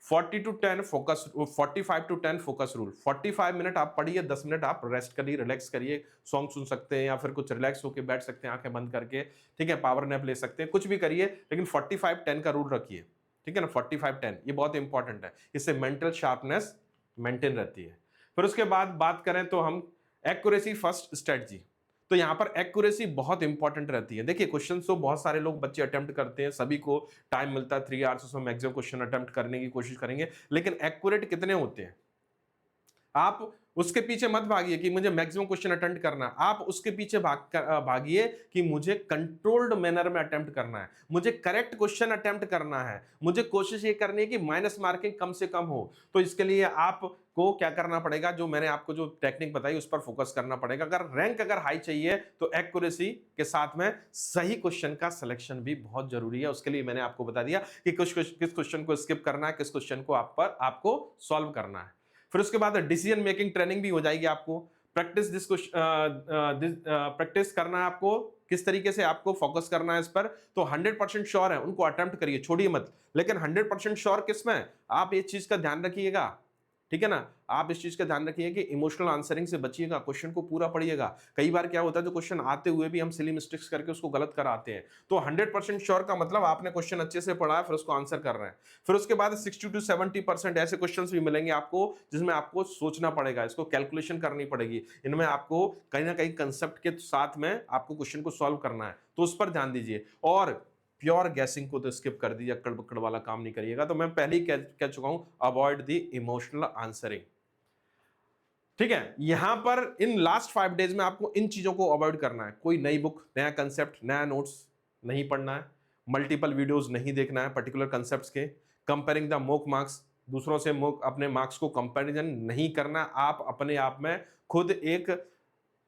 40 to 10 focus, 45 to 10 focus rule. 45 minute आप पढ़िए, 10 मिनट आप रेस्ट करिए, रिलैक्स करिए। सॉन्ग सुन सकते हैं या फिर कुछ रिलैक्स होकर बैठ सकते हैं आंखें बंद करके, ठीक है, पावर नैप ले सकते हैं, कुछ भी करिए, लेकिन 45-10 का रूल रखिए। ठीक है ना, 45-10 ये बहुत इंपॉर्टेंट है। इससे मेंटल शार्पनेस मेंटेन रहती है। फिर उसके बाद बात करें तो हम एक्यूरेसी फर्स्ट स्ट्रेटजी। तो यहां पर एक्यूरेसी बहुत इंपॉर्टेंट रहती है। देखिए क्वेश्चन तो बहुत सारे लोग बच्चे अटेम्प्ट करते हैं, सभी को टाइम मिलता है 3 आवर्स, उसमें मैक्सिमम क्वेश्चन अटेम्प्ट करने की कोशिश करेंगे, लेकिन एक्यूरेट कितने होते हैं? आप उसके पीछे मत भागिए कि मुझे मैक्सिमम क्वेश्चन अटेम्प्ट करना है। आप उसके पीछे भागिए कि मुझे कंट्रोल्ड मैनर में अटेम्प्ट करना है, मुझे करेक्ट क्वेश्चन अटेम्प्ट करना है, मुझे कोशिश ये करनी है कि माइनस मार्किंग कम से कम हो। तो इसके लिए आपको क्या करना पड़ेगा, जो मैंने आपको जो टेक्निक बताई उस पर फोकस करना पड़ेगा। अगर रैंक अगर हाई चाहिए तो एक्यूरेसी के साथ में सही क्वेश्चन का सिलेक्शन भी बहुत जरूरी है। उसके लिए मैंने आपको बता दिया कि किस क्वेश्चन को स्किप करना है, किस क्वेश्चन को आपको सॉल्व करना है। फिर उसके बाद डिसीजन मेकिंग ट्रेनिंग भी हो जाएगी आपको। प्रैक्टिस करना है आपको, किस तरीके से आपको फोकस करना है इस पर। तो 100% श्योर है उनको अटेम्प्ट करिए, छोड़िए मत। लेकिन 100% श्योर किसमें, आप ये चीज का ध्यान रखिएगा, ठीक है ना, आप इस चीज का ध्यान रखिए कि इमोशनल आंसरिंग से बचिएगा, क्वेश्चन को पूरा पढ़िएगा। कई बार क्या होता है जो क्वेश्चन आते हुए भी हम सिली मिस्टेक्स करके उसको गलत कराते हैं। तो 100% श्योर का मतलब आपने क्वेश्चन अच्छे से पढ़ा है, फिर उसको आंसर कर रहे हैं। फिर उसके बाद 60 to 70% ऐसे क्वेश्चन भी मिलेंगे आपको जिसमें आपको सोचना पड़ेगा, इसको कैलकुलेशन करनी पड़ेगी, इनमें आपको कहीं ना कहीं कंसेप्ट के साथ में आपको क्वेश्चन को सॉल्व करना है, तो उस पर ध्यान दीजिए। और प्योर गैसिंग को तो स्किप कर दीजिए, अक्कड़ बक्कड़ वाला काम नहीं करिएगा। तो मैं पहले ही कह चुका हूं, अवॉइड द इमोशनल आंसरिंग। ठीक है, यहां पर इन लास्ट 5 डेज में आपको इन चीजों को अवॉइड करना है। कोई नई बुक, नया कंसेप्ट, नया नोट्स नहीं पढ़ना है। मल्टीपल वीडियोस नहीं देखना है पर्टिकुलर कंसेप्ट्स के। कंपेयरिंग द मॉक मार्क्स, दूसरों से अपने मार्क्स को कंपैरिजन नहीं करना। आप अपने आप में खुद एक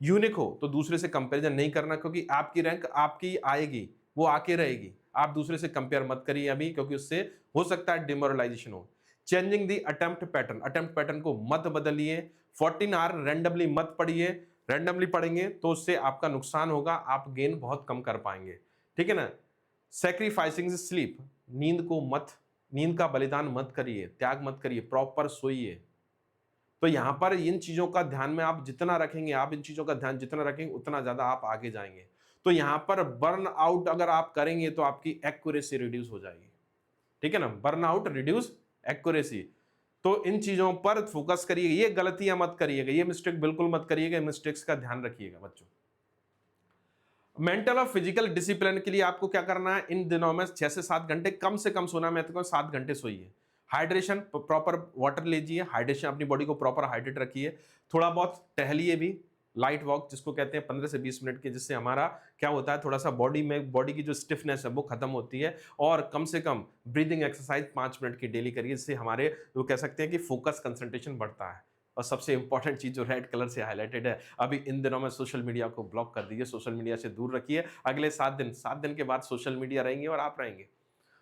यूनिक हो तो दूसरे से कंपैरिजन नहीं करना, क्योंकि आपकी रैंक आपकी आएगी, वो आके रहेगी। आप दूसरे से कंपेयर मत करिए अभी, क्योंकि उससे हो सकता है डिमोरलाइजेशन हो। चेंजिंग दी अटेम्प्ट पैटर्न को मत बदलिए। 14 आवर रैंडमली मत पढ़िए। रैंडमली पढ़ेंगे तो उससे आपका नुकसान होगा, आप गेन बहुत कम कर पाएंगे। ठीक है ना। सैक्रिफाइसिंग स्लीप, नींद का बलिदान मत करिए, त्याग मत करिए, प्रॉपर सोइए। तो यहां पर इन चीजों का ध्यान में आप जितना रखेंगे, आप इन चीजों का ध्यान जितना रखेंगे उतना ज्यादा आप आगे जाएंगे। तो यहां पर बर्न आउट अगर आप करेंगे तो आपकी एक्यूरेसी रिड्यूस हो जाएगी। ठीक है ना, बर्न आउट रिड्यूस एक्यूरेसी। तो इन चीजों पर फोकस करिए, ये गलतियां मत करिएगा, ये मिस्टेक बिल्कुल मत करिएगा, मिस्टेक्स का ध्यान रखिएगा बच्चों। मेंटल और फिजिकल डिसिप्लिन के लिए आपको क्या करना है, इन दिनों में 6 से 7 घंटे कम से कम सोना, मैं तो कहूं 7 घंटे सोइए। हाइड्रेशन, प्रॉपर वाटर लीजिए, हाइड्रेशन, अपनी बॉडी को प्रॉपर हाइड्रेट रखिए। थोड़ा बहुत टहलिए भी, लाइट वॉक जिसको कहते हैं 15 से 20 मिनट की, जिससे हमारा क्या होता है, थोड़ा सा बॉडी की जो स्टिफनेस है वो खत्म होती है। और कम से कम ब्रीदिंग एक्सरसाइज 5 मिनट की डेली करिए, जिससे हमारे वो कह सकते हैं कि फोकस कंसंट्रेशन बढ़ता है। और सबसे इंपॉर्टेंट चीज जो रेड कलर से हाईलाइटेड है, अभी इन दिनों में सोशल मीडिया को ब्लॉक कर दीजिए, सोशल मीडिया से दूर रखिए। अगले 7 दिन के बाद सोशल मीडिया रहेंगे और आप रहेंगे।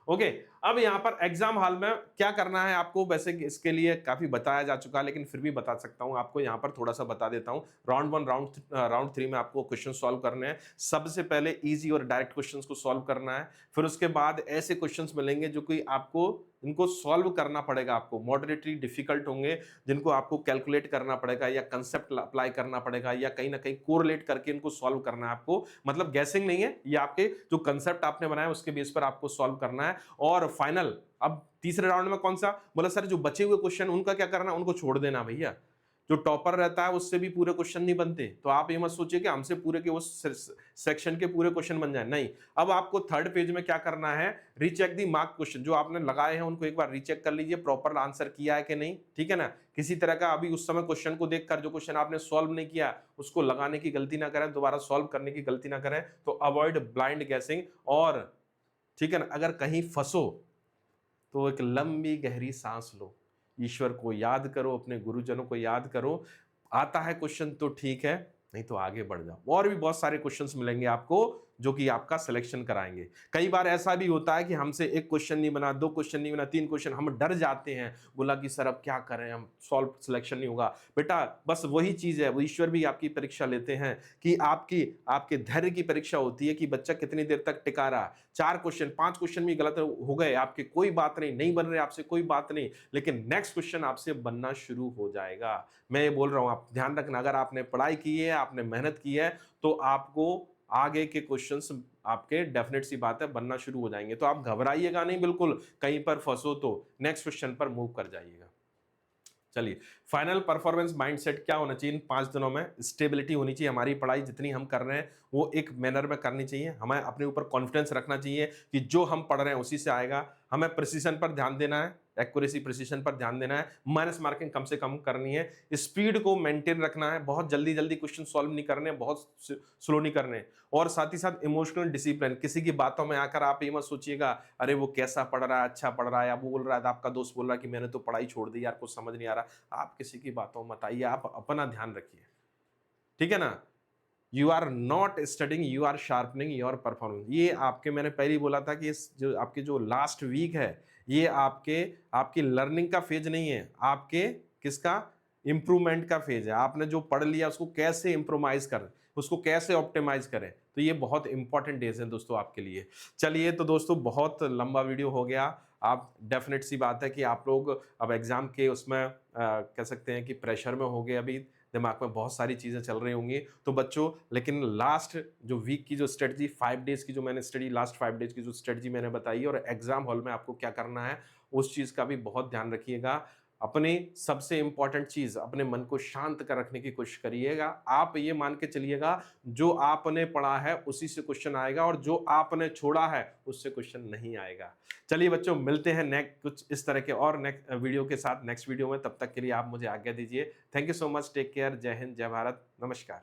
ओके। अब यहां पर एग्जाम हॉल में क्या करना है आपको, वैसे इसके लिए काफी बताया जा चुका है, लेकिन फिर भी बता सकता हूं आपको, यहां पर थोड़ा सा बता देता हूं। राउंड 1, राउंड 3 में आपको क्वेश्चन सॉल्व करने हैं। सबसे पहले इजी और डायरेक्ट क्वेश्चंस को सॉल्व करना है। फिर उसके बाद ऐसे क्वेश्चंस मिलेंगे जो कि आपको इनको सॉल्व करना पड़ेगा, आपको मॉडरेटली डिफिकल्ट होंगे, जिनको आपको कैलकुलेट करना पड़ेगा या कंसेप्ट अप्लाई करना पड़ेगा, या कहीं ना कहीं कोरिलेट करके इनको सॉल्व करना है आपको। मतलब गैसिंग नहीं है, ये आपके जो कंसेप्ट आपने बनाया उसके बेस पर आपको सॉल्व करना है। और फाइनल, अब तीसरे राउंड में कौन सा बोला सर, जो बचे हुए क्वेश्चन उनका क्या करना, उनको छोड़ देना भैया। जो टॉपर रहता है उससे भी पूरे क्वेश्चन नहीं बनते, तो आप ये मत सोचिए कि हमसे पूरे के उस सेक्शन के पूरे क्वेश्चन बन जाए, नहीं। अब आपको थर्ड पेज में क्या करना है, रीचेक दी मार्क क्वेश्चन, जो आपने लगाए हैं उनको एक बार रीचेक कर लीजिए, प्रॉपर आंसर किया है कि नहीं। ठीक है ना, किसी तरह का अभी उस समय क्वेश्चन को देखकर जो क्वेश्चन आपने सॉल्व नहीं किया उसको लगाने की गलती ना करें, दोबारा सॉल्व करने की गलती ना करें। तो अवॉइड ब्लाइंड गैसिंग। और ठीक है ना, अगर कहीं फंसो तो एक लंबी गहरी सांस लो, ईश्वर को याद करो, अपने गुरुजनों को याद करो। आता है क्वेश्चन तो ठीक है, नहीं तो आगे बढ़ जाओ। और भी बहुत सारे क्वेश्चंस मिलेंगे आपको जो कि आपका सिलेक्शन कराएंगे। कई बार ऐसा भी होता है कि हमसे एक क्वेश्चन नहीं बना, 2 क्वेश्चन नहीं बना, 3 क्वेश्चन, हम डर जाते हैं, बोला कि सर अब क्या करें, हम सॉल्व सिलेक्शन नहीं होगा। बेटा बस वही चीज है, वो ईश्वर भी आपकी परीक्षा लेते हैं कि आपके धैर्य की परीक्षा होती है कि बच्चा कितनी देर तक टिका रहा। 4 क्वेश्चन, 5 क्वेश्चन भी गलत हो गए आपके, कोई बात नहीं, नहीं बन रहे आपसे कोई बात नहीं, लेकिन नेक्स्ट क्वेश्चन आपसे बनना शुरू हो जाएगा। मैं ये बोल रहा हूं, आप ध्यान रखना, अगर आपने पढ़ाई की है, आपने मेहनत की है, तो आपको आगे के क्वेश्चंस आपके डेफिनेट सी बात है बनना शुरू हो जाएंगे। तो आप घबराइएगा नहीं बिल्कुल, कहीं पर फंसो तो नेक्स्ट क्वेश्चन पर मूव कर जाइएगा। चलिए, फाइनल परफॉर्मेंस माइंडसेट क्या होना चाहिए इन 5 दिनों में, स्टेबिलिटी होनी चाहिए। हमारी पढ़ाई जितनी हम कर रहे हैं वो एक मैनर में करनी चाहिए, हमें अपने ऊपर कॉन्फिडेंस रखना चाहिए कि जो हम पढ़ रहे हैं उसी से आएगा। हमें प्रिसीजन पर ध्यान देना है, एक्यूरेसी प्रिसीजन पर ध्यान देना है, माइनस मार्किंग कम से कम करनी है, स्पीड को मेंटेन रखना है, बहुत जल्दी जल्दी क्वेश्चन सॉल्व नहीं करने, बहुत स्लो नहीं करने। और साथ ही साथ इमोशनल डिसिप्लिन, किसी की बातों में आकर आप ये मत सोचिएगा अरे वो कैसा पढ़ रहा है, अच्छा पढ़ रहा है, या वो बोल रहा है, आपका दोस्त बोल रहा है कि मैंने तो पढ़ाई छोड़ दी यार, कुछ समझ नहीं आ रहा। आप किसी की बातों में मत आइए, आप अपना ध्यान रखिए। ठीक है ना, you are not studying, you are sharpening your performance. ये आपके, मैंने पहले ही बोला था कि इस जो आपके जो लास्ट वीक है, ये आपकी लर्निंग का फेज नहीं है, आपके किसका, इंप्रूवमेंट का फेज है। आपने जो पढ़ लिया उसको कैसे इंप्रोमाइज करें, उसको कैसे ऑप्टिमाइज करें, तो ये बहुत इंपॉर्टेंट डेज हैं दोस्तों आपके लिए। चलिए तो दोस्तों, बहुत लंबा वीडियो हो गया। आप डेफिनेट सी बात है कि आप लोग अब एग्जाम के उसमें कह सकते हैं कि प्रेशर में हो गए, अभी दिमाग में बहुत सारी चीज़ें चल रही होंगी। तो बच्चों, लेकिन लास्ट जो वीक की जो स्ट्रेटजी, 5 डेज की जो मैंने स्टडी, लास्ट 5 डेज की जो स्ट्रेटजी मैंने बताई, और एग्जाम हॉल में आपको क्या करना है उस चीज़ का भी बहुत ध्यान रखिएगा। अपनी सबसे इंपॉर्टेंट चीज़, अपने मन को शांत कर रखने की कोशिश करिएगा। आप ये मान के चलिएगा जो आपने पढ़ा है उसी से क्वेश्चन आएगा, और जो आपने छोड़ा है उससे क्वेश्चन नहीं आएगा। चलिए बच्चों, मिलते हैं नेक्स्ट कुछ इस तरह के और नेक्स्ट वीडियो के साथ नेक्स्ट वीडियो में। तब तक के लिए आप मुझे आज्ञा दीजिए। Thank you so much, take care, जय हिंद, जय भारत, नमस्कार।